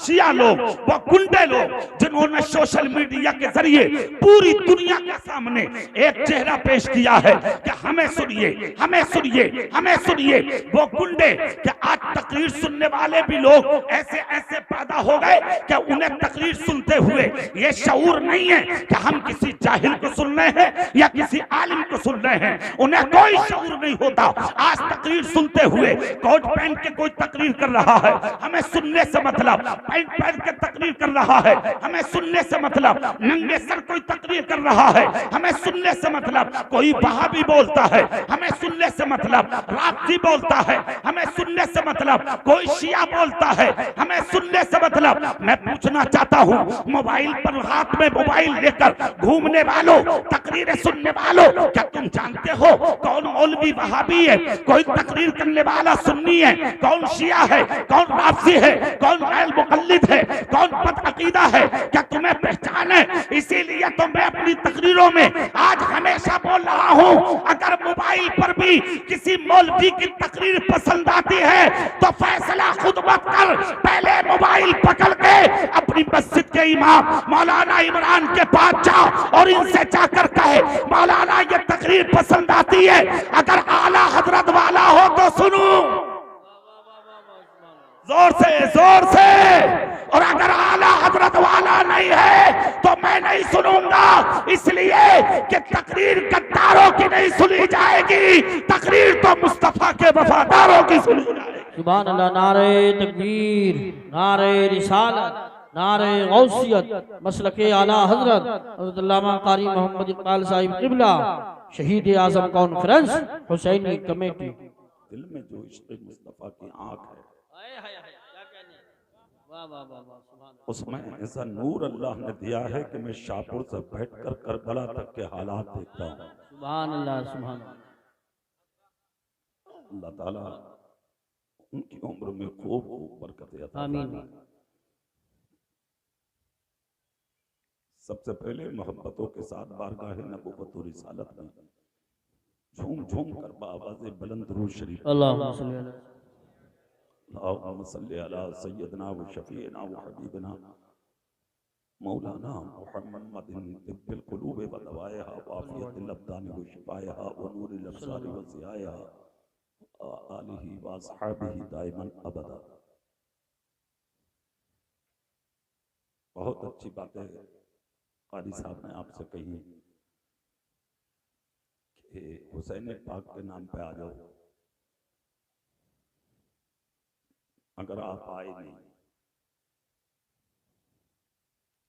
शिया लोग, वो गुंडे लोग जिन्होंने सोशल मीडिया के जरिए पूरी दुनिया के सामने एक चेहरा पेश किया है कि हमें सुनिए, हमें सुनिए, हमें सुनिए। वो गुंडे कि आज तकरीर सुनने वाले भी लोग ऐसे ऐसे पैदा हो गए कि उन्हें तकरीर सुनते हुए ये शऊर नहीं है कि हम किसी जाहिल को सुन रहे हैं या किसी आलिम को सुन रहे हैं। उन्हें कोई शऊर नहीं होता। आज तकरीर सुनते हुए कोट पहन के कोई तकरीर कर रहा है, हमें सुनने से मतलब, पैंट पहन के तकरीर कर रहा है, हमें सुनने से मतलब, नंगे सर कोई तकरीर कर रहा है, हमें सुनने से मतलब, कोई वहाबी बोलता है, हमें सुनने से मतलब, राफजी बोलता है, हमें सुनने से मतलब, कोई शिया बोलता है, हमें सुनने से मतलब। मैं पूछना चाहता हूँ, मोबाइल पर हाथ में मोबाइल लेकर घूमने वालों, तकरीरें सुनने वालों, क्या तुम जानते हो कौन मौलवी वहाबी है, कोई तकरीर करने वाला सुन्नी है, कौन शिया है, कौन राफजी है, कौन गैर मुक़ल्लिद है, कौन बदअकीदा है? क्या तुम्हें पहचान है? इसीलिए तो मैं अपनी तकरीरों में आज हमेशा बोल रहा हूँ, अगर मोबाइल पर भी किसी मौलवी की तकरीर पसंद आती है तो फैसला खुद मत कर, पहले मोबाइल पकड़ के अपनी मस्जिद के इमाम मौलाना इमरान के पास जा और इनसे जाकर कहे, मौलाना ये तकरीर पसंद आती है, अगर आला हजरत वाला हो तो सुनो जोर से, जोर से। और अगर आला हजरत वाला नहीं है तो मैं नहीं सुनूंगा, इसलिए कि तकरीर गद्दारों की नहीं सुनी जाएगी, तकरीर तो मुस्तफा के वफादारों की सुनी जाएगी। सुभान अल्लाह। नारे तकबीर, नारे रिसालत, नारे गौसियत, मसलके आला हजरत हज़रत अल्लामा कारी मोहम्मद इकबाल साहिब क़िबला, शहीद आज़म कॉन्फ्रेंस, हुसैनी कमेटी। दिल में जो इश्क़ मुस्तफा की आंख है, उसमें ऐसा नूर अल्लाह ने दिया है कि मैं शाहपुर से बैठकर करबला तक के हालात देखता हूँ। सुभान अल्लाह, सुभान अल्लाह ताला उनकी उम्र में खूब बरकत अता आमीन। फरमाए। सबसे पहले मोहब्बतों के साथ बारगाह नबूवत और रिसालत में झूम झूम कर बाआवाज़ बुलंद रूह शरीफ अल्लाहुम्मा सल्ली अला अल्लाहुम्मा सल्ली अला सय्यदना व शफीना व हबीबना मौलाना मुहम्मदिन तिब्बिल क़ुलूब व दवाइहा व आफ़ियतिल अब्दान व शिफ़ाइहा व नूरिल अब्सार व ज़ियाइहा आलिही व अस्हाबिही दाइमन अबदा। बहुत अच्छी बातें क़ारी साहब ने आपसे कही कि हुसैन पाक के नाम पे आ जाओ। अगर आप आए नहीं,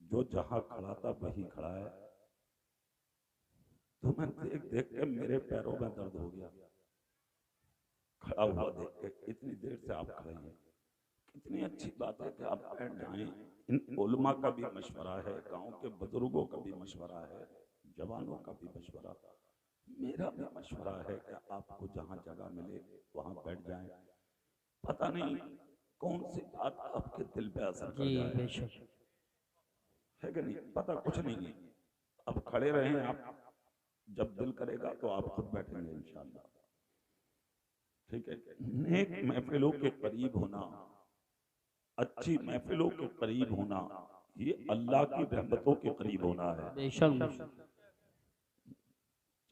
जो जहां खड़ा था वही खड़ा है, तो मैं देख देख के मेरे पैरों में दर्द हो गया, खड़ा हुआ देख के। इतनी देर से आप खड़े हैं, कितनी अच्छी बात है कि आप बैठ जाएं। इन उलमा का भी मशवरा है, गांव के बुजुर्गों का भी मशवरा है, जवानों का भी मशवरा, मेरा भी मशवरा है कि आपको जहां जगह मिले वहां बैठ जाएं। पता नहीं कौन सी बात आपके दिल पे असर कर जाए, बेशक है कि नहीं, पता कुछ नहीं है। अब खड़े रहें आप, जब दिल करेगा तो आप खुद बैठेंगे इंशाअल्लाह। ठीक है। नेक महफिलों के करीब होना, अच्छी महफिलों के करीब होना, ये अल्लाह की रहमतों के करीब होना है। बेशक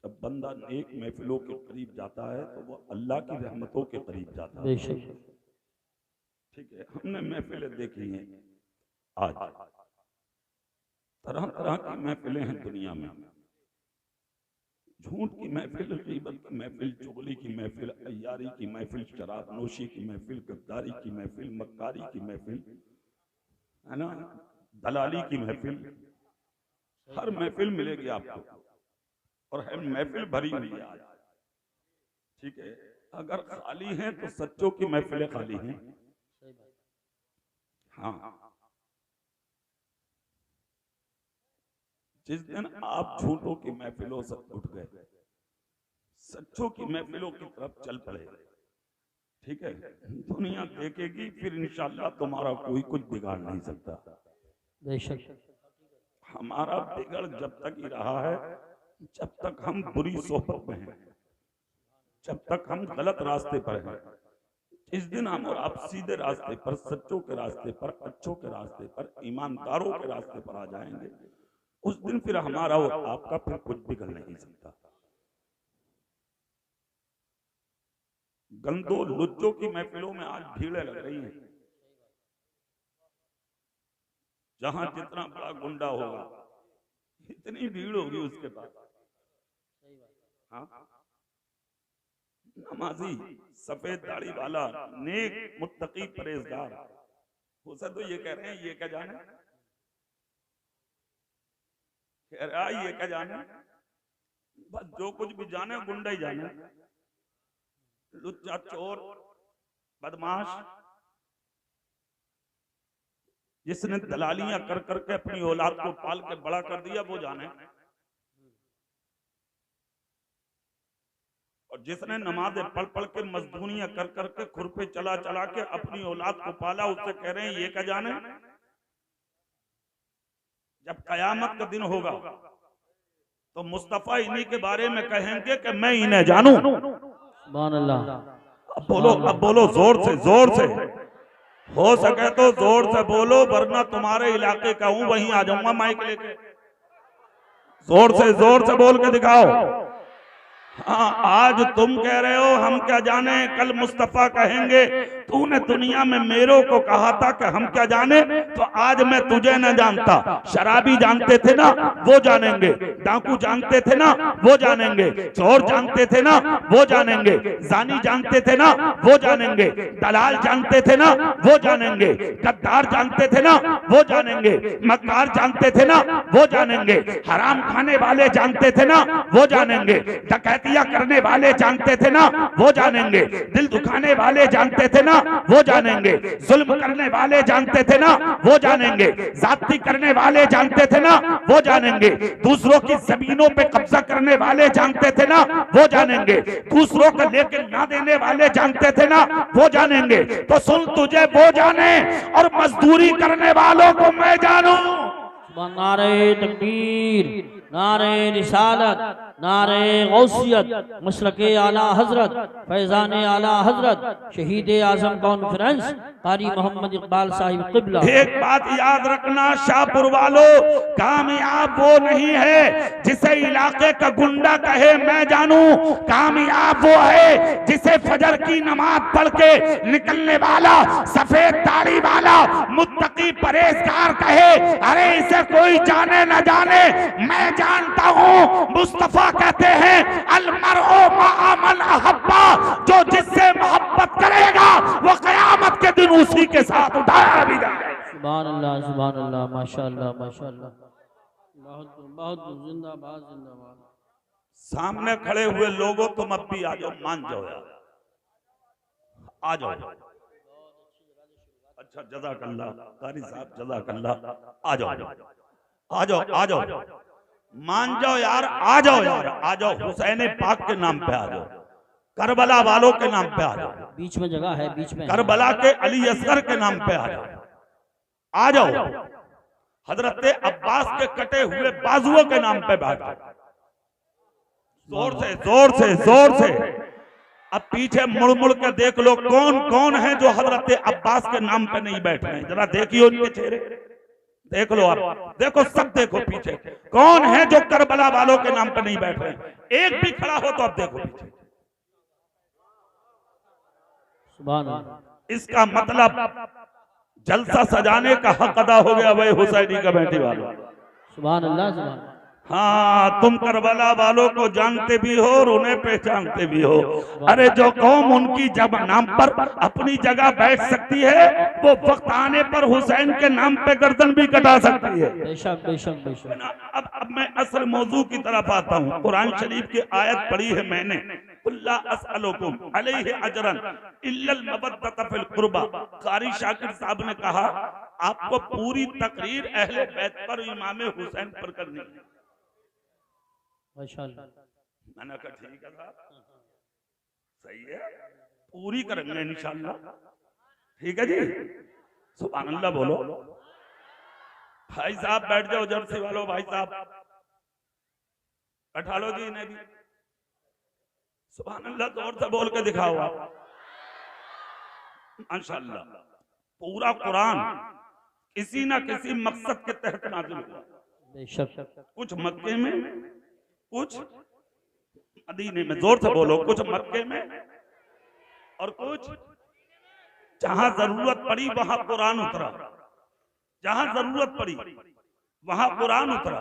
जब बंदा नेक महफिलों के करीब जाता है तो वो अल्लाह की रहमतों के करीब जाता है। बेशक। ठीक है। हमने महफिलें देखी हैं, आज तरह तरह की महफिलें हैं दुनिया में। झूठ की महफिल, गीबत की महफिल, चुगली की महफिल, अय्यारी की महफिल, शराब नोशी की महफिल, गद्दारी की महफिल, मक्कारी की महफिल, है ना, दलाली की महफिल, हर महफिल मिलेगी आपको, और है महफिल भरी हुई है आज। ठीक है। अगर खाली हैं तो सच्चों की महफिलें खाली हैं। हाँ, जिस दिन आप झूठों की महफिलों से उठ गए, सच्चों की महफिलों की तरफ चल पड़े, ठीक है, दुनिया देखेगी, फिर इंशाअल्लाह तुम्हारा कोई कुछ बिगाड़ नहीं सकता। बेशक। हमारा बिगड़ जब तक ही रहा है, जब तक हम बुरी सोहबत में हैं, जब तक हम गलत रास्ते पर हैं, इस दिन हम और आप सीधे रास्ते पर, सच्चों के रास्ते पर, अच्छों के रास्ते पर, ईमानदारों के रास्ते पर आ जाएंगे, उस दिन फिर हमारा और आपका फिर कुछ बिगड़ नहीं सकता। गंदो लुच्चों की महफिलों में आज भीड़ें लग रही हैं। जहां जितना बड़ा गुंडा होगा इतनी भीड़ होगी उसके पास। हाँ, नमाजी, सफेद दाढ़ी वाला, नेक, मुत्तकी, परहेजगार, वो सब तो ये कह रहे हैं ये क्या जाने, कह रहा ये क्या जाने, बस जो कुछ भी जाने गुंडा ही जाने, लुच्चा, चोर, बदमाश, जिसने दलालियां कर करके अपनी औलाद को पाल के बड़ा कर दिया वो जाने, और जिसने नमाजें पढ़ पढ़ के मजदूरियां कर करके खुरपे चला चला के अपनी औलाद को पाला, उससे कह रहे हैं ये क्या जाने। जब कयामत का दिन होगा तो मुस्तफा इन्हीं के बारे में कहेंगे कि मैं इन्हें जानूं। सुभान अल्लाह। अब बोलो जोर से, जोर से, हो सके तो जोर से बोलो, वरना तुम्हारे इलाके का हूं, वहीं आ जाऊंगा माइक लेके। जोर से बोल के दिखाओ। हाँ, आज तुम कह रहे हो हम क्या जाने, कल मुस्तफा कहेंगे तूने दुनिया में मेरे को कहा था कि हम क्या जाने, तो आज मैं तुझे न जानता। शराबी जानते थे ना, वो जानेंगे। डाकू जानते थे ना, वो जानेंगे। चोर जानते थे ना, वो जानेंगे। जानी जानते थे ना, वो जानेंगे। दलाल जानते थे ना, वो जानेंगे। गद्दार जानते थे ना, वो जानेंगे। मक्कार जानते थे ना, वो जानेंगे। हराम खाने वाले जानते थे ना, वो जानेंगे। डकैतियां करने वाले जानते थे ना, वो जानेंगे। दिल दुखाने वाले जानते थे ना, वो जानेंगे। जुल्म करने वाले जानते थे ना, वो जानेंगे। जाति करने वाले जानते थे ना, वो जानेंगे। दूसरों की जमीनों पे कब्जा करने वाले जानते थे ना, वो जानेंगे। दूसरों को लेके ना देने वाले जानते थे ना, वो जानेंगे। तो सुन, तुझे वो जाने और मजदूरी करने वालों को मैं जानूं। नारे तकबीर, नारे रिसालत, नारे गौसियत, मसलके आला हजरत, फैजान आला हजरत, शहीद आजम कॉन्फ्रेंस कारी मोहम्मद इकबाल साहिब क़िबला। एक बात याद रखना शाहपुर वालों, कामयाब वो नहीं है जिसे इलाके का गुंडा कहे मैं जानूं। कामयाब वो है जिसे फजर की नमाज पढ़ के निकलने वाला, सफेद दाढ़ी वाला, मुत्तकी, परहेजगार कहे अरे इसे कोई जाने न जाने, मैं जानता हूं। मुस्तफा कहते हैं अलमरओ मअ मन अहब्बा, जो जिससे मोहब्बत करेगा वो कयामत के दिन उसी के साथ उठाया भी जाएगा। सुभान अल्लाह, सुभान अल्लाह, माशाअल्लाह, माशाअल्लाह, बहुत बहुत जिंदाबाद, जिंदाबाद। सामने खड़े हुए लोगों तुम अब भी आ जाओ, मान जाओ यार, आ जाओ। अच्छा, जज़ाकल्लाह कारी साहब, जज़ाकल्लाह। आ जाओ, आ जाओ, आ जाओ, मान जाओ यार, आ जाओ यार, आ जाओ। हुसैन पाक के नाम पे आ जाओ, करबला वालों के नाम पे आ जाओ, बीच में जगह है, बीच में करबला के अली असगर के नाम पे आ जाओ, आ जाओ। हजरत अब्बास के कटे हुए बाजुओं के नाम पे बैठ जाओ। जोर से, जोर से, जोर से। अब पीछे मुड़ मुड़ के देख लो कौन कौन है जो हजरत अब्बास के नाम पे नहीं बैठ रहे हैं। जरा देखिए उनके चेहरे, देख लो आप, देखो सब देखो पीछे कौन है जो करबला वालों के नाम पे नहीं बैठ रहे हैं। एक भी खड़ा हो तो आप देखो पीछे। सुभान अल्लाह। इसका मतलब जलसा सजाने का हक अदा हो गया भाई हुसैनी कमेटी वालों। सुभान अल्लाह, सुभान। हाँ, तुम करबला वालों को जानते भी हो और उन्हें पहचानते भी हो। अरे जो कौम उनकी जब नाम पर अपनी जगह बैठ सकती है, वो वक्त आने पर हुसैन के नाम पे गर्दन भी कटा सकती है। बेशक, बेशक, बेशक। अब मैं असल मौजू की तरफ आता हूँ। कुरान शरीफ की आयत पढ़ी है मैंने, कुल्ला अस्अलुकुम अलैहि अजरन इल्लल मवद्दत फिल कुर्बा। कारी शाकिर साहब ने कहा आपको पूरी तकरीर अहले बैत पर, इमाम हुसैन पर करनी है। माशाअल्लाह। मैंने कहा ठीक है साहब, सही है, पूरी करेंगे इंशाअल्लाह। ठीक है जी, सुभान अल्लाह बोलो। भाई साहब बैठ जाओ, जर्सी वालों, भाई साहब बैठा लो जी इन्हें भी। सुभान अल्लाह जोर से बोल के दिखाओ आप। माशाअल्लाह पूरा कुरान किसी ना किसी मकसद के तहत नाजिल हुआ। बेशक। कुछ मक्के में, कुछ मदीने में। जोर से बोलो, कुछ मक्के में और कुछ जहां जरूरत पड़ी वहां कुरान उतरा, जहां जरूरत पड़ी वहां कुरान उतरा।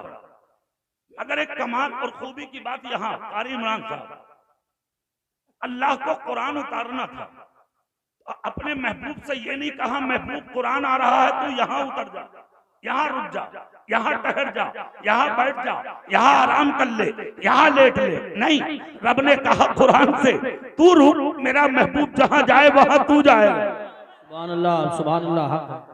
अगर एक कमाल और खूबी की बात यहाँ कारी इमरान साहब, अल्लाह को कुरान उतारना था, अपने महबूब से ये नहीं कहा महबूब कुरान आ रहा है तो यहाँ उतर जा, यहाँ रुक जा, यहाँ ठहर जा, यहाँ बैठ जा, यहाँ आराम कर ले, यहाँ लेट ले। नहीं, रब ने कहा कुरान से तू रुक, मेरा महबूब जहाँ जाए वहां तू जाएगा। सुभान अल्लाह, सुभान अल्लाह।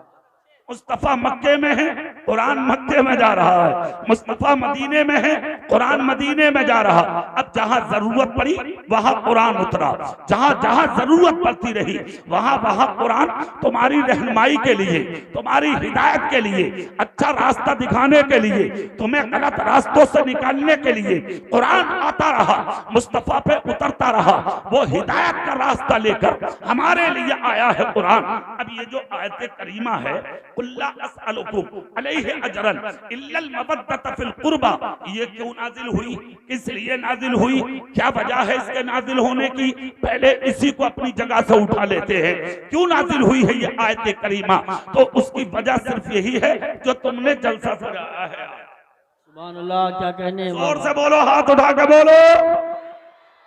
मुस्तफा मक्के में है, कुरान मक्के में जा रहा है। मुस्तफा मदीने में है, कुरान मदीने में जा रहा। अब जहां जरूरत पड़ी वहां कुरान उतरा, जहां जहां जरूरत पड़ती रही वहां वहां कुरान तुम्हारी रहनुमाई के लिए, तुम्हारी हिदायत के लिए, अच्छा रास्ता दिखाने के लिए, तुम्हें गलत रास्तों से निकालने के लिए कुरान आता रहा, मुस्तफा पे उतरता रहा। वो हिदायत का रास्ता लेकर हमारे लिए आया है कुरान। अब ये जो आयत करीमा है, कुल्ला अस्अलुकुम अलैहि अजरन इल्लल मवद्दत फिल कुर्बा, ये क्यों नाजिल हुई, किस लिए नाजिल हुई, क्या वजह है इसके नाजिल होने की? पहले इसी को अपनी जगह से उठा लेते हैं। क्यों नाजिल हुई है ये आयत करीमा? तो उसकी वजह सिर्फ यही है जो तुमने जलसा सजाया है। सुभान अल्लाह, क्या कहने। जोर से बोलो, हाथ उठा के बोलो,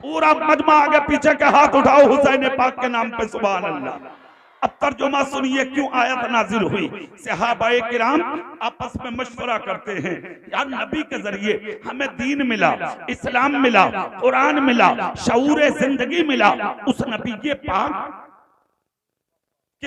पूरा मजमा आगे पीछे के हाथ उठाओ हुसैन पाक के नाम पे। सुभान अल्लाह। अब तर्जुमा सुनिए क्यों आयत नाजिल हुई। सहाबाए किराम आपस में मशवरा करते हैं, यार नबी के जरिए हमें दीन मिला, इस्लाम मिला, कुरान मिला, शऊर जिंदगी मिला, उस नबी के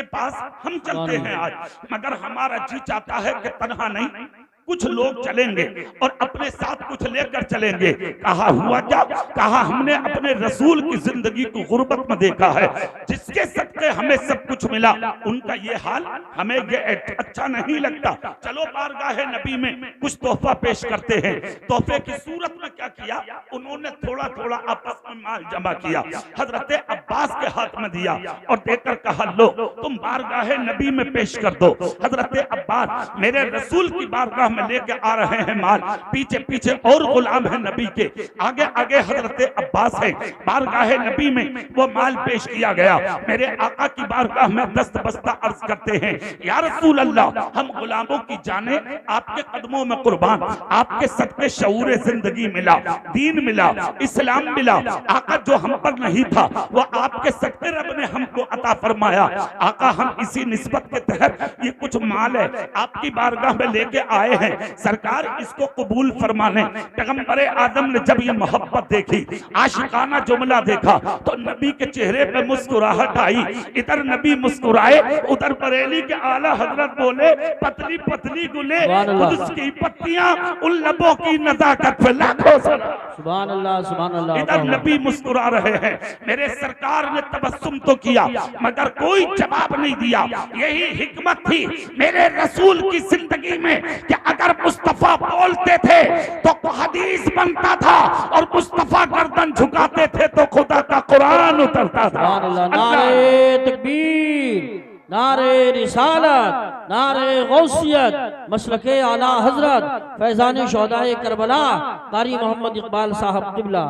पास हम चलते हैं आज, मगर हमारा जी चाहता है कि तन्हा नहीं, कुछ लोग चलेंगे और अपने साथ कुछ लेकर चलेंगे। कहा हुआ क्या? कहा हमने अपने रसूल की जिंदगी को गुर्बत में देखा है, जिसके सदके हमें सब कुछ मिला, उनका ये हाल हमें ये अच्छा नहीं लगता। चलो बारगाह नबी में कुछ तोहफा पेश करते हैं। तोहफे की सूरत में क्या किया? उन्होंने थोड़ा थोड़ा आपस में माल जमा किया, हजरत अब्बास के हाथ में दिया और देकर कहा लो तुम बारगाह नबी में पेश कर दो। हजरत अब्बास मेरे रसूल की बारगाह में लेके आ रहे हैं माल, पीछे पीछे और गुलाम है नबी के, आगे आगे हजरत अब्बास है। बारगाह नबी में वो माल पेश किया गया। मेरे आका की बारगाह में दस्त बस्ता अर्ज करते हैं, या रसूल अल्लाह, हम गुलामों की जाने आपके कदमों में कुर्बान, आपके सदके शऊर जिंदगी मिला, दीन मिला, इस्लाम मिला। आका जो हम पर नहीं था वो आपके सदके रब ने हमको अता फरमाया। आका हम इसी निस्बत के तहत ये कुछ माल है आपकी बारगाह में लेके आए हैं, सरकार इसको कबूल फरमाने। पैगंबर आदम ने जब ये मोहब्बत देखी, आशिकाना जुमला देखा, तो नबी के चेहरे पे मुस्कुराहट आई। इधर नबी मुस्कुराए, उधर बरेली के आला हजरत बोले, पतली पतली गुले उसकी पत्तियां उन लबों की नजाकत पे लाखों सलाम। सुभान अल्लाह, सुभान अल्लाह। इधर नबी मुस्कुरा रहे हैं। मेरे सरकार ने तबस्सुम तो किया मगर कोई जवाब नहीं दिया। यही हिकमत थी मेरे रसूल की जिंदगी में कि अगर मुस्तफा बोलते थे तो हदीस बनता था और मुस्तफा गर्दन झुकाते थे तो खुदा का कुरान उतरता था। नारे तकबीर, नारे रिसालत, नारे गौसियत, मसलके आला हजरत फैजान शोहदाए करबला कारी मोहम्मद इकबाल साहब किबला।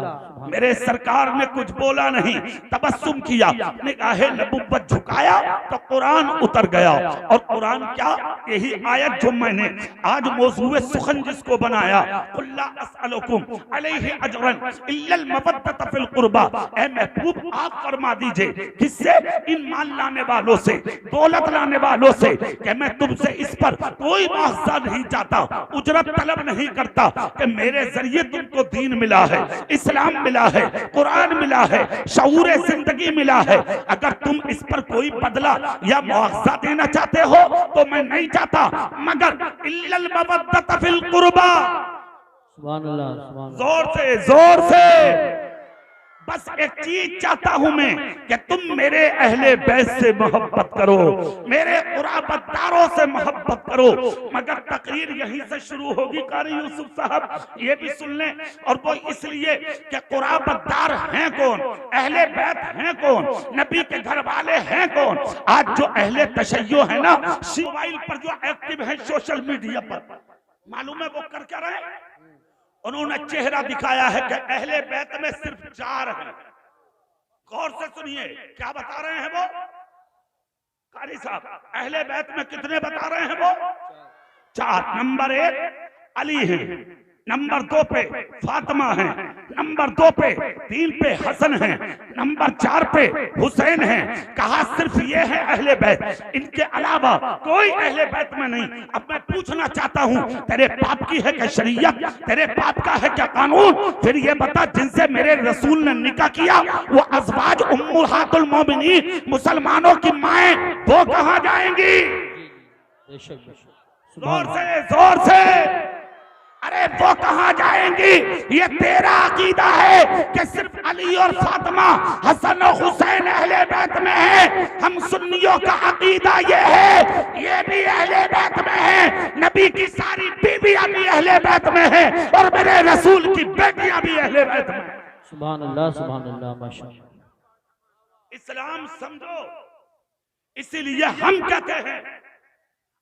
मेरे सरकार ने कुछ बोला नहीं, तबस्सुम किया, निगाहे नबुव्वत झुकाया तो कुरान उतर गया। और कुरान क्या? यही आयत जो मैंने आज मौजूए सुखन जिसको बनाया, कुल्ला अस्अलुकुम अलैहि अजरन इल्लल मवद्दत फिल कुर्बा। ऐ महबूब आप फरमा दीजिए किससे? इन माल लाने वालों से, दौलत लाने वालों से, कि मैं तुमसे इस पर कोई मुआवजा नहीं चाहता, उजरत तलब नहीं करता, कि मेरे जरिए तुमको दीन मिला है, इस्लाम मिला है, कुरान मिला है, शऊर जिंदगी मिला है। अगर तुम इस पर कोई बदला या मुआवजा देना चाहते हो तो मैं नहीं चाहता, मगर इल्लल मवद्दत फिल कुर्बा। सुभान अल्लाह, सुभान अल्लाह। जोर से बस एक चीज चाहता हूं मैं कि तुम मेरे अहले बैत से मोहब्बत करो, मेरे कुराबतदारों से मोहब्बत करो। मगर तकरीर यहीं से शुरू होगी कारी यूसुफ साहब, ये भी सुन लें। और वो इसलिए कि कुराबतदार हैं कौन, अहले बैत हैं कौन, नबी के घर वाले हैं कौन। आज जो अहले तशय्यो है ना, मोबाइल पर जो एक्टिव है सोशल मीडिया पर, मालूम है वो कर क्या रहे हैं? उन्होंने चेहरा दिखाया है कि अहले बैत में सिर्फ 4 हैं। गौर से सुनिए क्या बता रहे हैं वो कारी साहब, अहले बैत में कितने बता रहे हैं वो? 4। नंबर 1 अली है, नंबर 2 पे फातिमा है, नंबर 2 पे 3 पे हसन है, नंबर 4 पे हुसैन है। कहा सिर्फ ये है अहले बैत, इनके अलावा कोई अहले बैत में नहीं। अब मैं पूछना चाहता हूँ, तेरे बाप की है क्या शरीयत, तेरे बाप का है क्या कानून? फिर ये बता, जिनसे मेरे रसूल ने निकाह किया वो अज़वाज उम्मुहातुल मोमिनीन, मुसलमानों की माएं, वो कहाँ जाएंगी? जोर से अरे वो कहां जाएंगी? ये तेरा अकीदा है कि सिर्फ अली और फातिमा, हसन और हुसैन अहले बैत में है। हम सुन्नियों का अकीदा ये है, ये भी अहले बैत में है, नबी की सारी बीवियां भी अहले बैत में है, और मेरे रसूल की बेटियां भी अहले बैत में। सुभान अल्लाह माशाअल्लाह। इस्लाम समझो, इसीलिए हम कहते हैं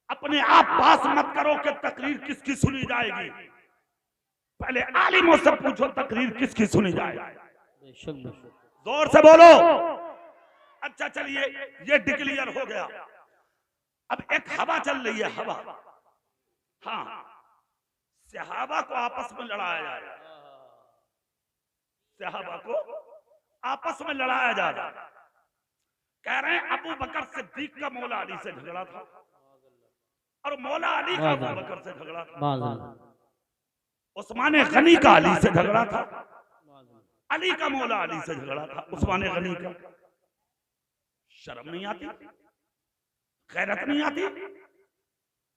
अपने आप पास मत करो कि तकरीर किसकी सुनी जाएगी, पहले आलिमों से पूछो तकरीर किसकी सुनी जाएगी। जोर से बोलो। अच्छा चलिए, ये डिक्लेयर हो गया। अब एक हवा चल रही है, हवा। हाँ, सहाबा को आपस में लड़ाया जा रहा है, सहाबा को आपस में लड़ाया जा रहा है। कह रहे हैं अबू बकर सिद्दीक का मौला अली से झगड़ा था, और मौला अली का अबू बकर से झगड़ा था। उस्मान गनी का अली से झगड़ा था, अली का मौला अली से झगड़ा था, उस्मान गनी का। शर्म नहीं आती, गैरत नहीं आती?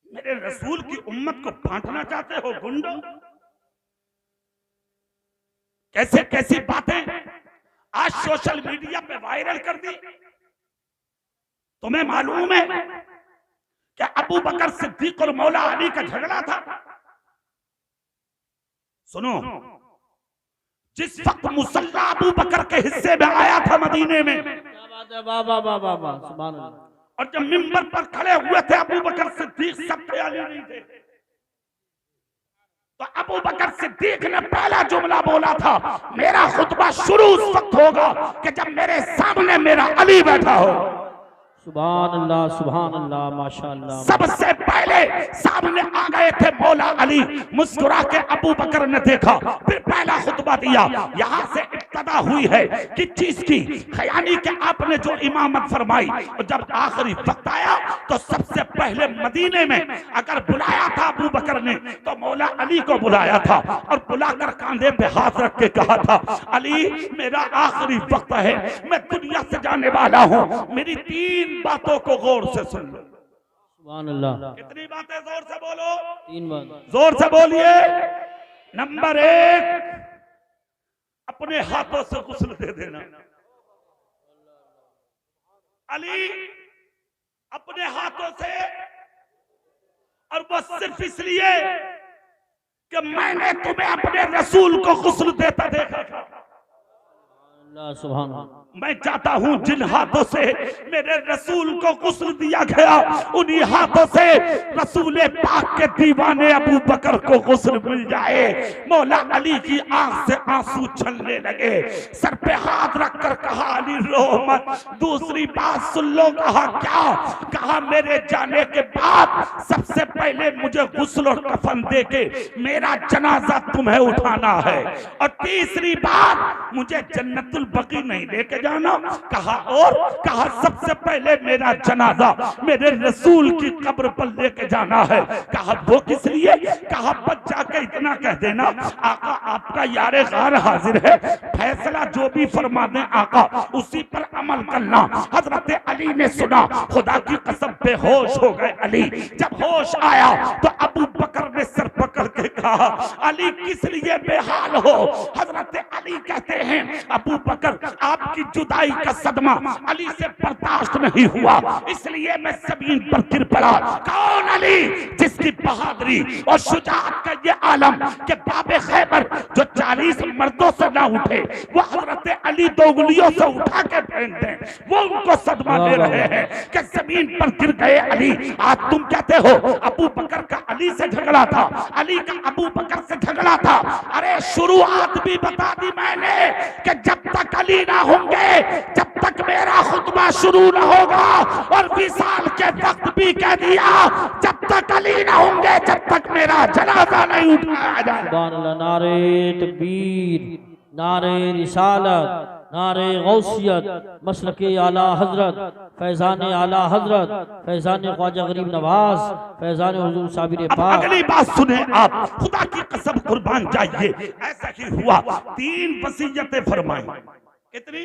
मेरे रसूल की उम्मत को बांटना चाहते हो गुंडो? कैसे कैसी बातें आज सोशल मीडिया पे वायरल कर दी। तुम्हें मालूम है कि अबू बकर सिद्दीक और मौला अली का झगड़ा था? सुनो, जिस वक्त मुसल्ला अबू बकर के हिस्से में आया था मदीने में, और जब मिंबर पर खड़े हुए थे अबू बकर सिद्दीक, सबसे अली नहीं थे, तो अबू बकर सिद्दीक ने पहला जुमला बोला था, मेरा खुतबा शुरू उस वक्त होगा कि जब मेरे सामने मेरा अली बैठा हो। सुभान अल्लाह माशाअल्लाह। सबसे पहले सामने आ गए थे मौला अली, मुस्कुरा के अबू बकर ने देखा, फिर पहला खुतबा दिया। यहाँ से इब्तदा हुई है कि चीज की, खयानी के आपने जो इमामत फरमाई, और जब आखिरी वक्त आया तो सबसे पहले मदीने में अगर बुलाया था अबू बकर ने, तो मौला अली को बुलाया था, और बुलाकर कांधे पे हाथ रख के कहा था, अली मेरा आखिरी वक्त है, मैं दुनिया से जाने वाला हूँ, मेरी 3 बातों को गौर से सुन लो। सुभान अल्लाह। कितनी बातें? जोर से बोलो। 3 बात। जोर से बोलिए। नंबर 1, अपने हाथों से गुस्ल दे देना। अली अपने हाथों से, और बस सिर्फ इसलिए कि मैंने तुम्हें अपने रसूल को गुस्ल देता देखा था। सुभान। मैं चाहता हूं जिन हाथों से मेरे रसूल को गुस्ल दिया गया, उन्हीं हाथों से रसूल पाक के दीवाने अबू बकर को गुस्ल मिल जाए। मौला अली की आंख से आंसू छलने लगे, सर पे हाथ रखकर कहा, अली रो मत। दूसरी बात सुन लो। कहा क्या? कहा मेरे जाने के बाद सबसे पहले मुझे गुस्ल और कफन देके मेरा जनाजा तुम्हें उठाना है, और तीसरी बात मुझे जन्नतुल बकी नहीं लेके जाना। कहा और? कहा सबसे पहले मेरा जनाजा मेरे रसूल की कब्र पर लेके जाना है। कहा वो किस लिए? कहा बच जाके इतना कह देना, आका आपका यारे गार हाजिर है, फैसला जो भी फरमा दे आका उसी पर अमल करना। हजरत अली ने सुना, खुदा की कसम बेहोश हो गए अली। जब होश आया तो अबू बकर ने सर पकड़ पकड़ के कहा, अली किस लिए बेहाल हो? हजरत अली कहते हैं, अबू बकर आपकी जुदाई का सदमा अली से बर्दाश्त नहीं हुआ, इसलिए मैं जमीन पर गिर पड़ा। कौन अली जिसकी बहादुरी और शुजाअत का ये आलम के बाबे खैबर जो 40 मर्दों से ना उठे, वो हजरत अली दो उंगलियों से उठा के फेंक दें, वो उनको सदमा दे रहे हैं कि जमीन पर गिर गए अली। आज तुम कहते हो अबू बकर का अली से झगड़ा था, अली का अबू बकर से झगड़ा था। अरे शुरुआत भी बता दी मैंने कि जब तक अली ना होंगे, जब तक मेरा खुतबा शुरू ना होगा, और विसाल के वक्त भी कह दिया जब तक अली ना होंगे, जब तक मेरा जनाजा नहीं उठाया जाएगा। नारे तकबीर, नारे रिसालत, नारे गौसियत, मसलके आला हजरत, फैजान आला हजरत, फैजान ख्वाजा गरीब नवाज, फैजान हुजूर साबिर पाक। अगली बात सुने आप, खुदा की कसम कुर्बान जाइए, ऐसा ही हुआ। 3 वसीयतें फरमाई। कितनी?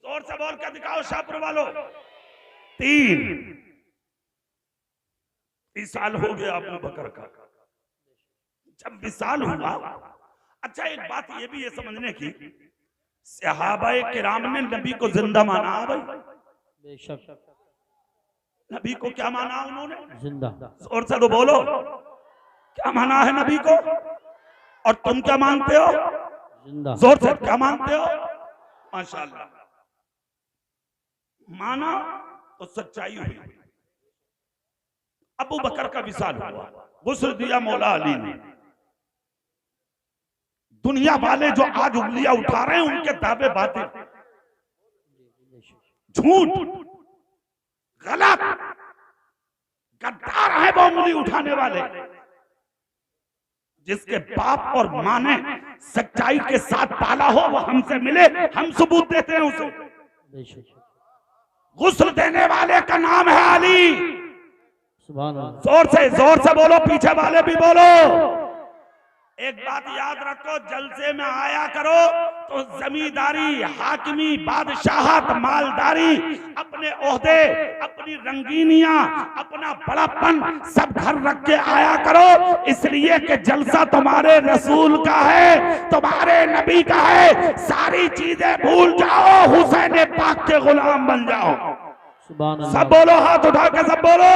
जोर से बोल के दिखाओ शाहपुर वालों। 3 साल हो गया अबू बकर का। जब विसाल हुआ, अच्छा एक बात ये भी है समझने की, सहाबाए किराम ने नबी को जिंदा माना भाई? बेशक। नबी को क्या माना उन्होंने? जिंदा। जोर से तो बोलो, क्या माना है नबी को? और तुम क्या मानते हो? जिंदा। जोर से क्या मानते हो? माशाअल्लाह, माना तो सच्चाई हुई। अबू बकर का विसाल हुआ, गुस्ल दिया मौला अली ने। दुनिया वाले जो आज उंगलियां उठा रहे हैं उनके दावे बातें झूठ, गलत, गद्दार है वो उंगली उठाने वाले। जिसके बाप और मां ने सच्चाई के साथ पाला हो वो हमसे मिले, हम सबूत देते हैं उसे। गुस्ल देने वाले का नाम है अली। जोर से बोलो, पीछे वाले भी बोलो। एक बात याद रखो, जलसे में आया करो तो जमींदारी, हाकिमी, बादशाहत, मालदारी, अपने ओहदे, अपनी रंगीनियां, अपना बड़ापन सब घर रख के आया करो, इसलिए कि जलसा तुम्हारे रसूल का है, तुम्हारे नबी का है। सारी चीजें भूल जाओ, हुसैन पाक के गुलाम बन जाओ। सब बोलो, हाथ उठा के सब बोलो।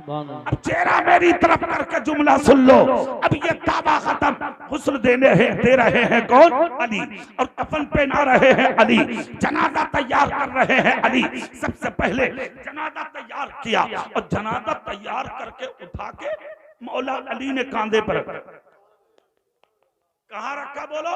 अब चेहरा मेरी तरफ करके जुमला सुन लो। अब ये दावा खत्म, गुस्ल दे रहे हैं कौन? अली। और कफन पहना रहे हैं अली, जनाजा तैयार कर रहे हैं अली। सबसे पहले जनाजा तैयार किया और जनाजा तैयार करके उठा के मौला अली ने कांधे पर कहाँ रखा? बोलो,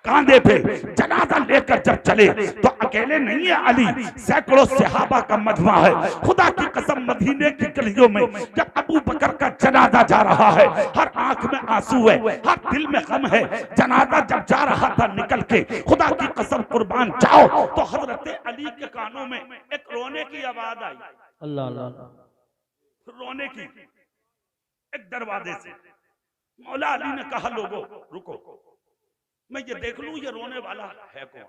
कांधे पे। जनाजा लेकर जब चले तो अकेले नहीं है अली, सैकड़ों सहाबा का मजमा है। खुदा की कसम, मदीने की गलियों में जब अबू बकर का जनाजा जा रहा है, हर आंख में आंसू है, हर दिल में गम है। जनाजा जब जा रहा था निकल के, खुदा की कसम कुर्बान जाओ, तो हजरत अली के कानों में एक रोने की आवाज आई। अल्लाह अल्लाह। रोने की, एक दरवाजे से। मौला अली ने कहा, लोगों रुको, मैं ये देख लूं ये रोने वाला है कौन।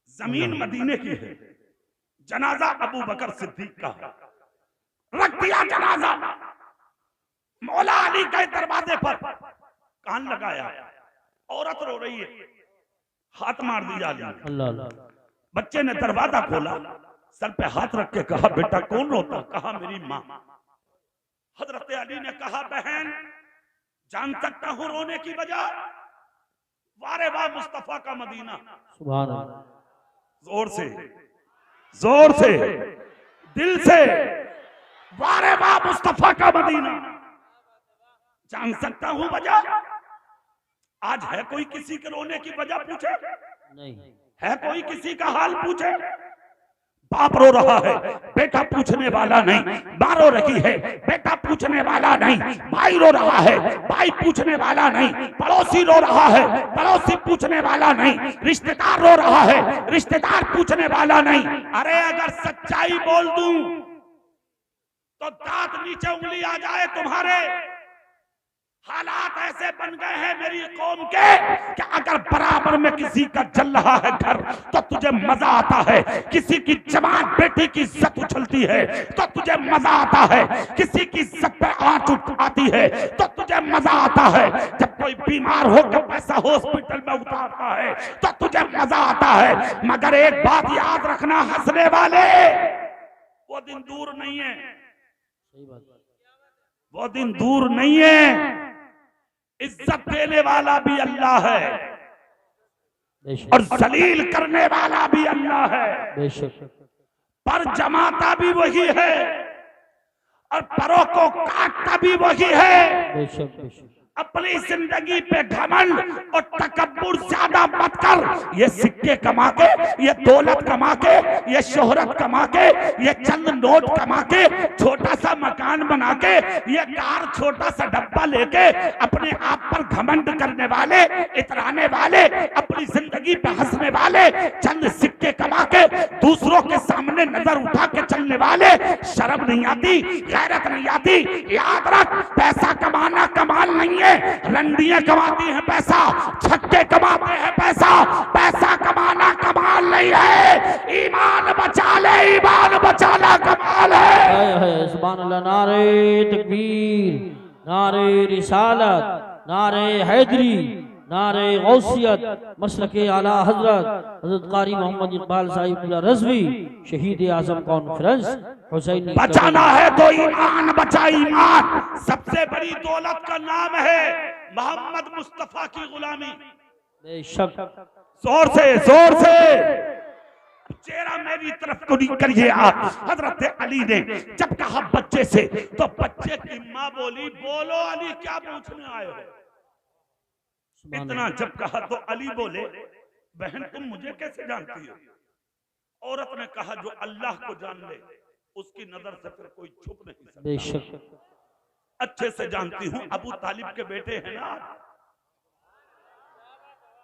जमीन मदीने की है, जनाजा अबू बकर सिद्दीक का है। रख दिया जनाजा मौला अली के दरवाजे पर, कान लगाया, औरत रो रही है, हाथ मार दिया अली। अल्लाह अल्लाह। बच्चे ने दरवाजा खोला, सर पे हाथ रख के कहा, बेटा कौन रोता? कहा, मेरी माँ। हजरत अली ने कहा, बहन जान सकता हूं रोने की वजह? वारे वाह मुस्तफा का मदीना। सुभान अल्लाह। जोर से दिल से, वारे वाह मुस्तफा का मदीना। जान सकता हूं वजह? आज है कोई किसी के रोने की वजह पूछे? नहीं है कोई किसी का हाल पूछे? बाप रो रहा है, बेटा पूछने वाला नहीं। माँ रो रही है, बेटा पूछने वाला नहीं। भाई रो रहा है, भाई पूछने वाला नहीं। पड़ोसी रो रहा है, पड़ोसी पूछने वाला नहीं। रिश्तेदार रो रहा है, रिश्तेदार पूछने वाला नहीं। अरे अगर सच्चाई बोल दूं तो दांत नीचे उंगली आ जाए तुम्हारे, हालात ऐसे बन गए हैं मेरी कौम के कि अगर बराबर में किसी का जल रहा है घर तो तुझे मजा आता है, किसी की जवान बेटी की इज्जत उछलती है तो तुझे मजा आता है, किसी की इज्जत पे आंच आती है तो तुझे मजा आता है, जब कोई बीमार होकर पैसा हॉस्पिटल में उतारता है तो तुझे मजा आता है। मगर एक बात याद रखना हंसने वाले, वो दिन दूर नहीं है, सही बात, वो दिन दूर नहीं है। इज्जत देने वाला भी अल्लाह है बेशक और जलील करने वाला भी अल्लाह है, बेशक, पर जमाता भी वही है और परों को काटता भी वही है। बेशक बेशक, अपनी जिंदगी पे घमंड और तकब्बुर ज्यादा मत कर। ये सिक्के कमा के, ये दौलत कमा के, ये शोहरत कमा के, ये चंद नोट कमा के, छोटा सा मकान बना के, ये कार छोटा सा डब्बा लेके अपने आप पर घमंड करने वाले, इतराने वाले, अपनी जिंदगी पे हंसने वाले, चंद सिक्के कमा के दूसरों के सामने नजर उठा के चलने वाले, शर्म नहीं आती, गैरत नहीं आती। याद रख, पैसा कमाना कमाल नहीं है, रंडियां कमाती हैं पैसा, छक्के कमाते हैं पैसा, पैसा कमाना कमाल नहीं है। ईमान बचा ले, ईमान बचाना कमाल है। हाय हाय सुभान अल्लाह, नारे तकबीर, नारे रिसालत, नारे हैदरी, नारे गौसियत, मसलके आला हजरत हजरत कारी मोहम्मद इकबाल साहिब क़िबला रज़वी, शहीद आज़म कॉन्फ्रेंस हुसैनी। बचाना है तो ईमान बचा, ईमान सबसे बड़ी दौलत का नाम है मोहम्मद मुस्तफा की गुलामी। बेशक, जोर से, जोर से चेहरा मेरी तरफ को नहीं करिए आप। हजरत अली ने जब कहा बच्चे से, तो बच्चे की माँ बोली, बोलो अली क्या पूछने आए हो। इतना जब कहा तो अली बोले, बहन तुम मुझे कैसे जानती हो। औरत ने कहा, जो अल्लाह को जान ले उसकी नजर से फिर कोई छुप नहीं सकता। बेशक, अच्छे से जानती हूँ, अबू तालिब के बेटे हैं ना।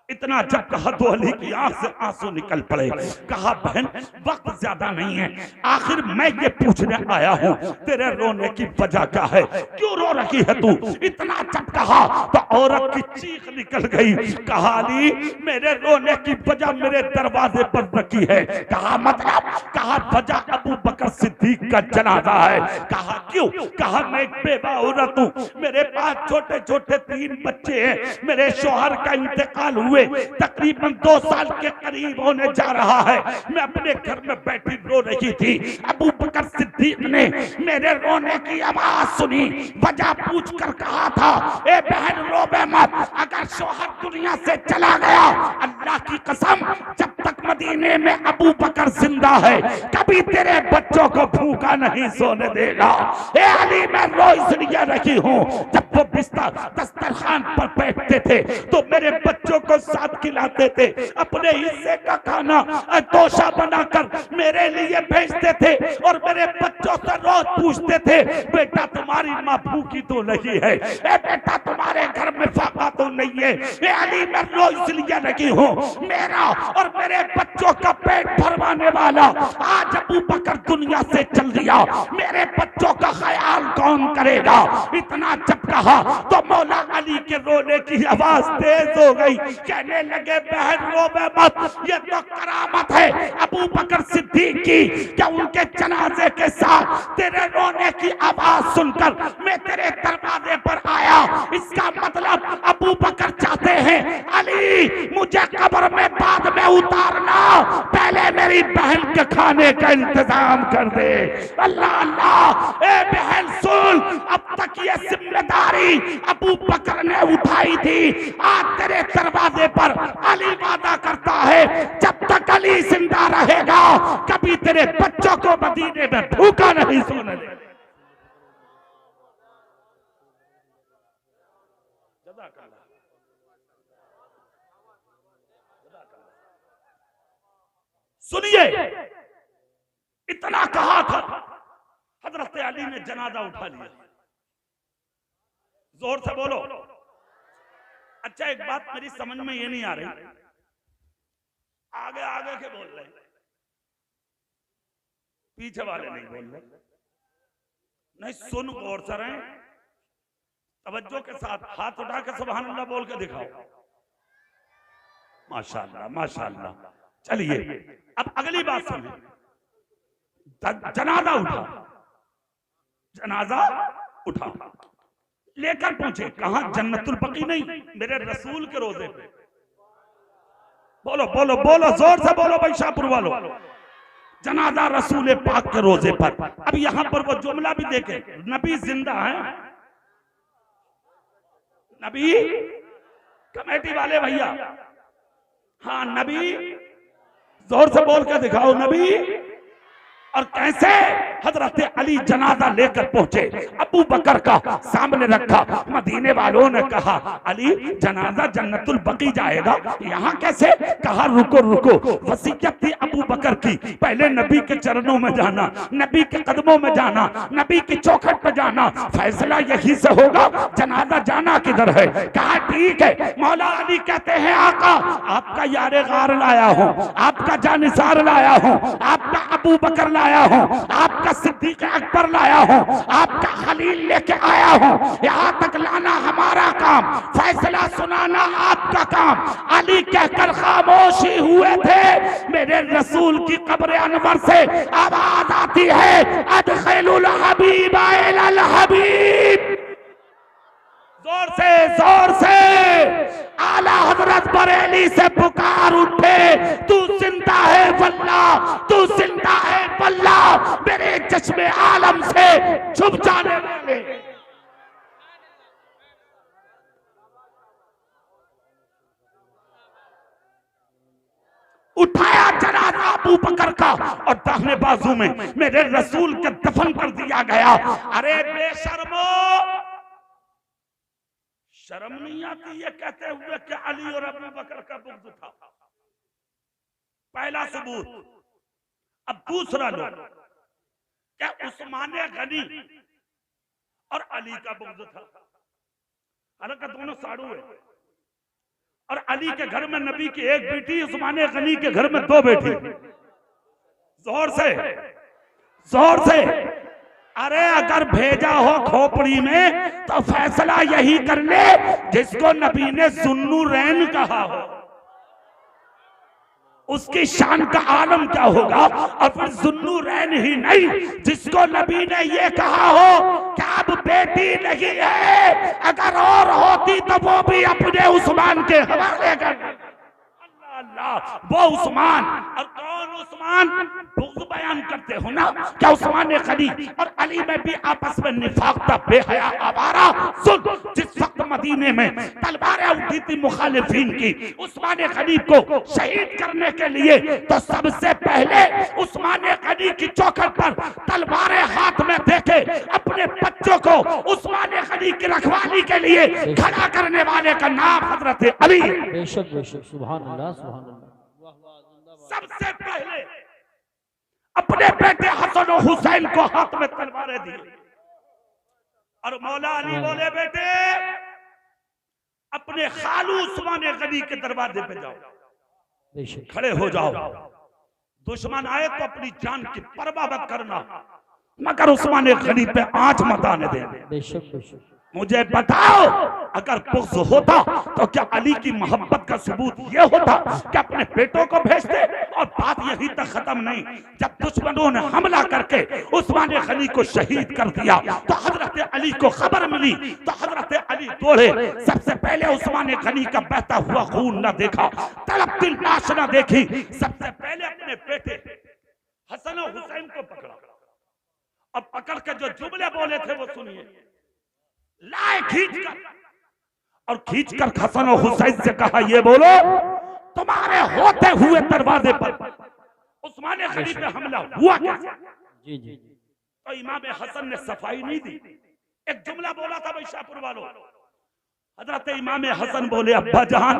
इतना जब कहा तो अली की आंख से आंसू निकल पड़े। कहा बहन वक्त ज्यादा नहीं है, आखिर मैं ये पूछने आया हूँ तेरे रोने की वजह क्या है, क्यों रो रही है तू। इतना जब कहा तो औरत की चीख निकल गई। कहा अली मेरे रोने की वजह मेरे दरवाजे पर रखी है। कहा मतलब, कहा वजह अबू बकर सिद्दीक का जनाजा है। कहा क्यों। कहा मैं एक बेवा औरत हूँ, मेरे पास छोटे छोटे 3 बच्चे हैं, मेरे शौहर का इंतकाल हुए तकरीबन 2 साल के करीब होने जा रहा है। मैं अपने घर में बैठी रो रही थी, अबू बकर सिद्दीक ने मेरे रोने की आवाज सुनी, वजह पूछ कर कहा था, ए बहन रोबे मत, अगर शौहर दुनिया से चला गया, अल्लाह की कसम जब तक मदीने में अबू बकर जिंदा है कभी तेरे बच्चों को भूखा नहीं सोने देगा। ए अली मैं रो इसलिए रही हूँ, जब वो बिस्तर दस्तरखान पर बैठते थे तो मेरे बच्चों को साथ खिलाते थे, अपने हिस्से का खाना तोशा बनाकर मेरे लिए भेजते थे और मेरे बच्चों से रोज पूछते थे, बेटा तुम्हारी माँ भूखी तो नहीं है, ए बेटा तुम्हारे घर में फाका तो नहीं है। ए अली मैं रो इसलिए रही हूँ, मेरा और मेरे बच्चों का पेट भरवाने वाला आज अबू बकर दुनिया से चल दिया, मेरे बच्चों का ख्याल कौन करेगा। इतना जब कहा तो मौला अली के रोने की आवाज तेज हो गई। कहने लगे बहन रोबे मत, ये तो करामत है अबू बकर सिद्दीक की, क्या उनके जनाजे के साथ तेरे रोने की आवाज सुनकर मैं तेरे दरवाजे पर आया। इसका मतलब अबू बकर चाहते हैं अली मुझे कब्र में बाद में उतारना, पहले मेरी बहन के खाने का इंतजाम कर दे। अल्लाह अल्लाह, ए बहन सुन, अब तक ये जिम्मेदारी अबू बकर ने उठाई थी, आज तेरे दरवाजे पर अली वादा करता है जब तक अली जिंदा रहेगा कभी तेरे बच्चों को मदीने में भूखा नहीं सोने दे। सुनिए, इतना कहा था, हजरत अली ने जनाजा उठा लिया। जोर से बोलो। अच्छा एक बात मेरी समझ में ये नहीं आ रही, आगे आगे के बोल रहे, पीछे वाले नहीं बोल रहे। नहीं सुन गौर से रहे, तवज्जो के साथ हाथ उठा के सुभान अल्लाह बोल के दिखाओ। माशाअल्लाह माशाअल्लाह। चलिए अब अगली बात सुनिए। जनाजा उठा, जनाजा उठा, लेकर पहुंचे कहां? जन्नतुल बकी नहीं, मेरे रसूल के रोजे पे। बोलो बोलो बोलो, जोर से बोलो भाई शाहपुर वालों। जनाजा रसूल पाक के रोजे पर। अब यहां पर वो जुमला भी देखे, नबी जिंदा है। नबी, कमेटी वाले भैया, हाँ नबी, जोर से बोल के दिखाओ नबी। और कैसे हजरत अली जनाजा लेकर पहुंचे, अबू बकर का सामने रखा। मदीने वालों ने कहा अली जनाजा जन्नतुल बकी जाएगा, यहाँ कैसे? कहा रुको रुको, वसीयत थी अबू बकर की, पहले नबी के चरणों में जाना, नबी के कदमों में जाना, नबी की चौखट पर जाना, फैसला यही से होगा। जनाजा जाना किधर है? कहा ठीक है। मौला अली कहते हैं आका आपका यारे गार लाया हूँ, आपका जानिसार लाया हूँ, आपका अबू बकर लाया हूँ, आपका सिद्दीक अकबर लाया हूँ, आपका खलील लेके आया हूँ। यहाँ तक लाना हमारा काम, फैसला सुनाना आपका काम। अली कहकर खामोशी हुए थे। मेरे रसूल की कब्र अनवर से आवाज आती है अदखिलुल हबीब इलल हबीब। जोर से आला हजरत बरेली से पुकार उठे, तू जिंदा है वल्लाह, तू जिंदा है वल्लाह, मेरे चश्मे आलम से छुप जाने वाले। उठाया जनाजा अबू बकर का और दाहिने बाजू में मेरे रसूल के दफन कर दिया गया। अरे बेशर्मो, शर्म नहीं आती ये कहते हुए कि अली और अबू बकर का बुग़्ज़ था? पहला सबूत। अब दूसरा लो, क्या उस्मान गनी और अली का बुग़्ज़ था? हालांकि दोनों साड़ू है। और अली के घर में नबी की एक बेटी, उस्मान गनी के घर में दो बेटी। जोर से जोर से। अरे अगर भेजा हो खोपड़ी में तो फैसला यही कर ले जिसको नबी ने जुन्नुरैन कहा हो। उसकी शान का आलम क्या होगा? और फिर जुन्नुरैन ही नहीं, जिसको नबी ने ये कहा हो कि अब बेटी नहीं है, अगर और होती तो वो भी अपने उस्मान के हवाले कर। अल्लाह, वो उस्मान। और कौन उस्मान? बुग़्ज़ बयान करते हो ना, क्या उस्मान गनी और अली में भी आपस में निफाक था, बेहया आवारा। सुन, जिस वक्त मदीने में तलवारें उठी थी मुखालिफिन की उस्मान गनी को शहीद करने के लिए, तो सबसे पहले उस्मान गनी की चौखट पर तलवारें हाथ में देके अपने बच्चों को उस्मान गनी की रखवाली के लिए खड़ा करने वाले का नाम हजरत अली। बेशक बेशक, सुभान अल्लाह सुभान अल्लाह। सबसे पहले अपने बेटे हसन और हुसैन को हाथ में तलवारें दी और मौला अली बोले बेटे अपने खालू उस्मान गनी के दरवाजे पे जाओ, खड़े हो जाओ। दुश्मन आए तो अपनी जान की परवाह मत करना, मगर उस्मान गनी पे आंच मत आने देना। मुझे बताओ, अगर बुग़्ज़ होता तो क्या अली की मोहब्बत का सबूत यह होता कि अपने बेटों को भेजते? और बात यही तक खत्म नहीं, जब दुश्मनों ने हमला करके उस्मान गनी को शहीद कर दिया तो हजरत अली को खबर मिली, तो हजरत अली दौड़े। सबसे पहले उस्मान गनी का बहता हुआ खून न देखा, तड़पती लाश न देखी, सबसे पहले अपने बेटे हसन और हुसैन को पकड़ा और पकड़ के जो जुमले बोले थे वो सुनिए। लाए खींच कर, और खींच कर हसन और हुसैन से कहा ये बोलो, तुम्हारे होते हुए दरवाजे पर उस्मान गनी पे हमला हुआ कैसे? जी जी। तो इमाम हसन ने सफाई नहीं दी, एक जुमला बोला था भाई शाहपुर वालों। हजरत इमाम हसन बोले अब्बा जान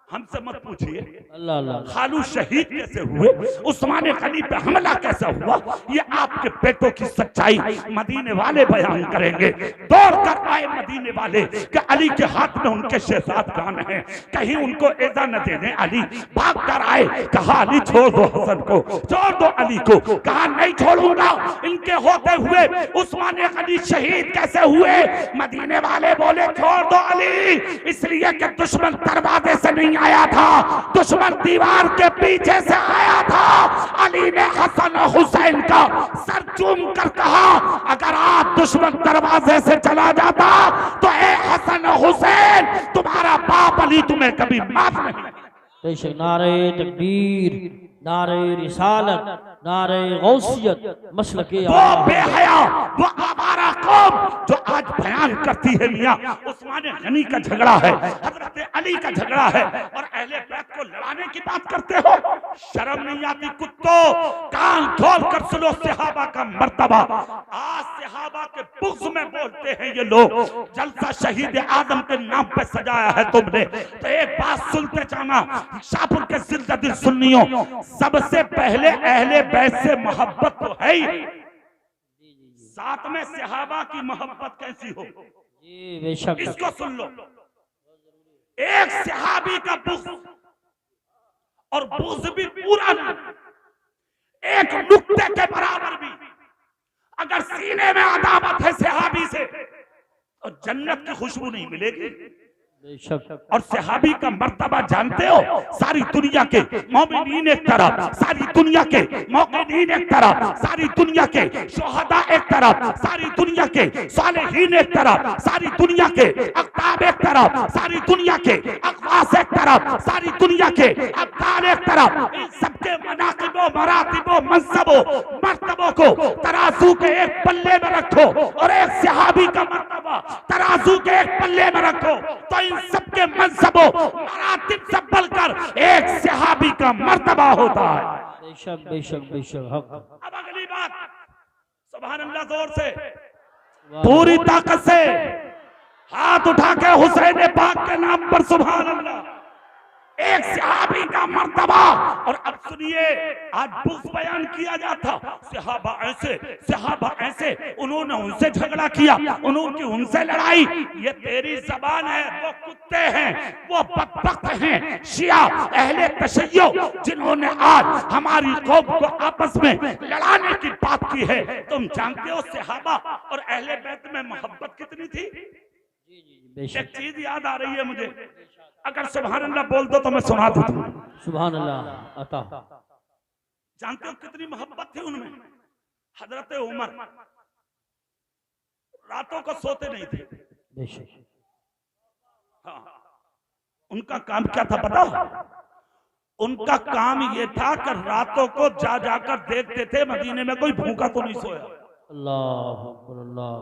हमसे मत पूछिए अल्लाह अल्लाह खालू शहीद कैसे हुए, उस्मान गनी पे हमला कैसे हुआ, ये आपके पेटों की सच्चाई मदीने वाले बयान करेंगे। दौड़ कर आए मदीने वाले कि अली के हाथ में उनके शहजाद गान हैं, कहीं उनको एजा न दे दें। अली भाग कर आए, कहा अली छोड़ दो हसन को, छोड़ दो अली को। कहा नहीं छोड़ूंगा, इनके होते हुए उस्मान गनी शहीद कैसे हुए। मदीने वाले बोले छोड़ दो अली, इसलिए कि दुश्मन दरवाजे से नहीं आया था, दुश्मन दीवार के पीछे से आया था। अली ने हसन और हुसैन का सर चूम कर कहा अगर आज दुश्मन दरवाजे से चला जाता तो ए हसन और हुसैन तुम्हारा बाप अली तुम्हें कभी माफ नहीं। बेशक नारे तकबीर, नारे रिसालत, नारे गौसियत, मसलके वो बेहया, वो आवारा कौम जो आज बयान करती है मियां उस्मान गनी का झगड़ा है, हजरत अली का झगड़ा है, और अहले बैत को लड़ाने की बात करते हो। शर्म नहीं आती कुत्तों, कान खोल कर सुनो सहाबा का मर्तबा। आज सहाबा के बुग़्ज़ में बोलते हैं ये लोग, जलसा शहीद आदम के नाम पे सजाया है तुमने। तो एक बात सुनते जाना शाहपुर के जिंदा सुन्नियों, सबसे पहले अहले बैत से मोहब्बत तो है ही, साथ में सहाबा की मोहब्बत कैसी हो जी बेशक। इसको सुन लो। एक सहाबी का बुग़्ज़, और बुग़्ज़ भी पूरा ना, एक नुक्ते के बराबर भी अगर सीने में अदावत है सहाबी से तो जन्नत की खुशबू नहीं मिलेगी। और सहाबी का मर्तबा जानते हो, सारी दुनिया के मोमिनीन एक तरफ, सारी दुनिया के मोमिनीन एक तरफ, सारी दुनिया के शुहदा एक तरफ, सारी दुनिया के सालेहीन एक तरफ, सारी दुनिया के अक़ताब एक तरफ, सारी दुनिया के अक़वास एक तरफ, सारी दुनिया के अब्दाल एक तरफ। इन सबके मनाक़िबो मरातिबो मनसबो मर्तबों को तराजू के एक पल्ले में रखो और एक सहाबी का मर्तबा तराजू के एक पल्ले में रखो तो इन सबके मनसबों मरातिब से बढ़कर एक सहाबी का मर्तबा होता है। बेशक बेशक बेशक हक। अब अगली बात, सुभान अल्लाह, जोर से पूरी ताकत से हाथ उठा के हुसैन पाक के नाम पर सुभान अल्लाह, एक सहाबी का मर्तबा। और अब सुनिए, आज बुग़्ज़ बयान किया जाता, सहाबा ऐसे, सहाबा ऐसे, उन्होंने उनसे झगड़ा किया, उन्होंने उनसे लड़ाई। ये तेरी जबान है, वो कुत्ते हैं, वो बदबख्त हैं शिया अहले तशय्यो जिन्होंने आज हमारी कौम को आपस में लड़ाने की बात की है। तुम जानते हो सहाबा और अहले बैत में मोहब्बत कितनी थी। एक चीज याद आ रही है मुझे, अगर सुभान अल्लाह बोल दो तो मैं सुना दूं। सुभान अल्लाह अता। जानते हो कितनी मोहब्बत थी उनमें। हजरत उमर रातों को सोते नहीं थे। बेशक। हाँ, उनका काम क्या था पता? उनका काम ये था कि रातों को जा जाकर देखते थे मदीने में कोई भूखा तो नहीं सोया। अल्लाह अकबर अल्लाह।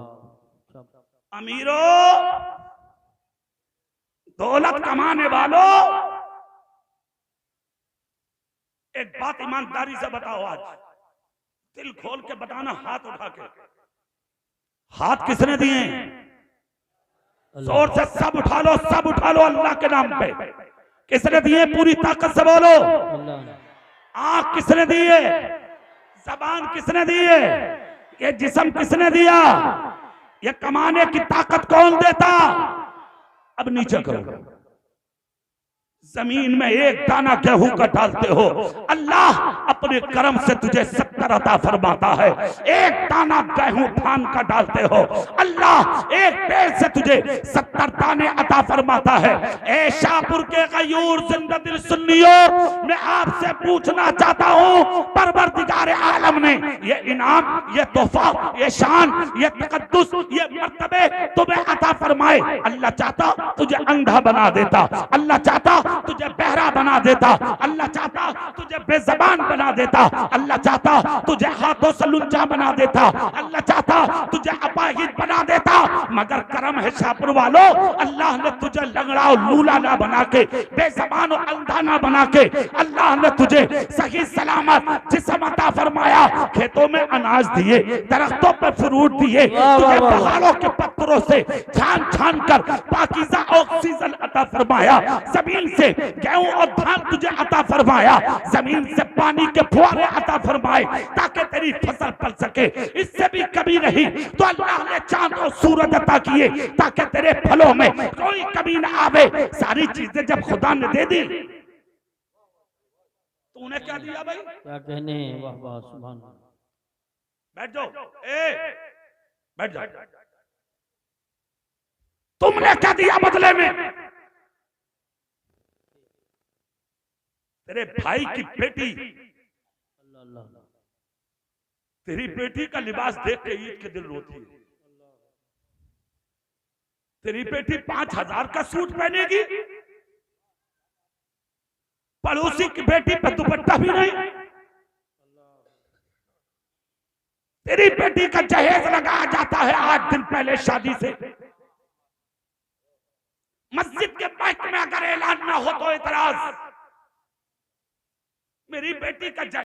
अमीरों, दौलत कमाने वालों, एक बात ईमानदारी से बताओ, आज दिल खोल के बताना, हाथ उठा के। हाथ किसने दिए? जोर से सब उठा लो, सब उठा लो अल्लाह के नाम पे। किसने दिए? पूरी ताकत से बोलो। आंख किसने दिए? जबान किसने दिए? ये जिस्म किसने दिया? ये कमाने की ताकत कौन देता? अब नीचे करो, जमीन में एक दाना गेहूं का डालते हो, अल्लाह अपने करम से तुझे 70 अता फरमाता है। एक दाना गेहूं धान का डालते हो, अल्लाह एक पेड़ से तुझे 70 दाने अता फरमाता है। ए शाहपुर के गयूर जिंदा दिल सुन्नियों, मैं आपसे पूछना चाहता हूं, परवरदिगार आलम ने ये इनाम, ये तोहफा, ये शान, ये तकद्दुस, ये मर्तबे तुम्हें अता फरमाए। अल्लाह चाहता तुझे अंधा बना देता, अल्लाह चाहता तुझे बहरा बना देता, अल्लाह चाहता तुझे बेजबान बना देता, अल्लाह चाहता तुझे हाथों से लुंजा बना देता, अल्लाह चाहता तुझे अपाहिज बना देता, मगर करम है शाहपुर वालों, अल्लाह ने तुझे लंगड़ा और लूला ना बना के, बेज़बान और अंधा ना बना के, अल्लाह ने तुझे सही सलामत जिस्म अता फरमाया, खेतों में अनाज दिए, दरख्तों पे फ्रूट दिए, तुझे पहाड़ों के पत्थरों से छान छान कर पाकीज़ा ऑक्सीजन अता फरमाया, जमीन से गेहूं और धान तुझे अता फरमाया, जमीन से पानी के फुहारे अता फरमाए ताकि तेरी फसल पल सके। इससे भी कमी नहीं तो अल्लाह ने चांद और सूरज अता किए ताकि तेरे फलों में कोई कमी ना आवे। सारी चीजें जब खुदा ने दे दी, तूने क्या दिया भाई? क्या कहने, वाह वाह सुभान अल्लाह। बैठ जाओ, बैठ जाओ। तुमने क्या दिया बदले में? तेरे भाई की बेटी, तेरी बेटी का लिबास देख के ईद के दिन रोती है। तेरी बेटी 5,000 का सूट पहनेगी, पड़ोसी की बेटी पे दुपट्टा भी नहीं। तेरी बेटी का जहेज लगाया जाता है 8 दिन पहले शादी से। मस्जिद के माइक में अगर ऐलान ना हो तो एतराज। मेरी बेटी का